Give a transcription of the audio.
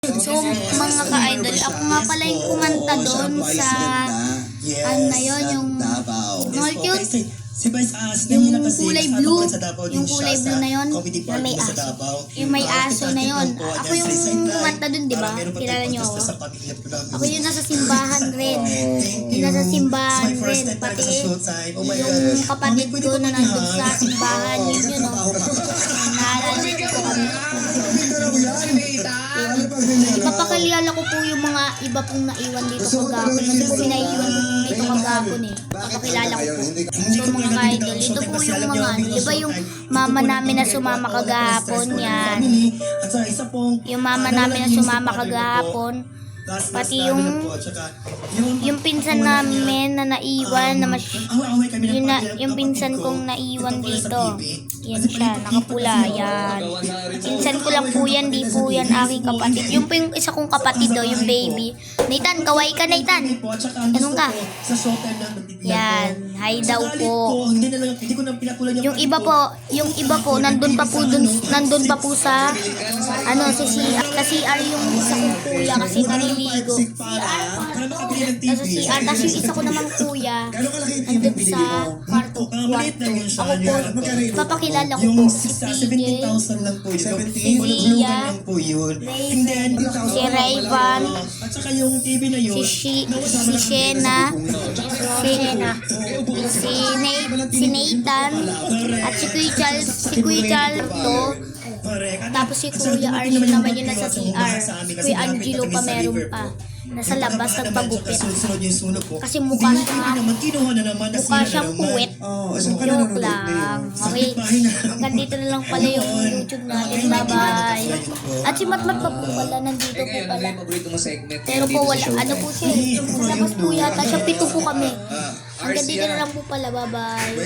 So, mga ka-idol, ako nga pala yung kumanta doon sa, ano na yun, yung Mall Cute, yung kulay blue, yung kulay blue na yun, na may aso. Yung may aso na yun. Ako yung kumanta doon, di ba? Kilala niyo ako? Ako yung nasa simbahan rin. Yung nasa simbahan rin. Pati yung kapatid ko na nandun sa simbahan, yun yun, no? Naalala ko kami. Ipapakilala ko po yung mga iba pong naiwan dito kagapon. Kasi po pinaiwan ko dito kagapon eh. Ipapakilala ko po. So mga ka-idol, ito po yung mga ano. Diba yung mama namin na sumama kagapon yan. Yung mama namin na sumama kagapon. Pati yung pinsan namin na naiwan na yung pinsan kong naiwan dito. Yan siya, nakapula, yan. Pinsan ko lang po yan, di po yan aking kapatid. Yung po yung isa kong kapatid do, yung baby. Nathan, kaway ka Nathan. Ganun ka. Yan, hi daw po. Yung iba po, nandun pa po sa ano, sa CR yung isa kong kuya kasi naliligo. Tapos CR, tapos yung isa ko namang kuya nandun sa kwarto. Ako po, papakilala ko po si PJ, si Lia, si Rayvan, si Shena, si Nathan, at si Kuya Charles to. Tapos si Kuya Arnie naman yun nasa CR. Kuya Angelo pa meron pa. Nasa labas nagpagupit. Kasi mukha siyang puwet. Joke lang. Okay. Hanggang dito na lang pala yung YouTube natin. Bye-bye. At si Matmat pa po pala. Nandito po pala. Pero po wala. Ano po siya? Labas po yata siya. 7 po kami. Hanggang dito na lang po pala. Bye-bye.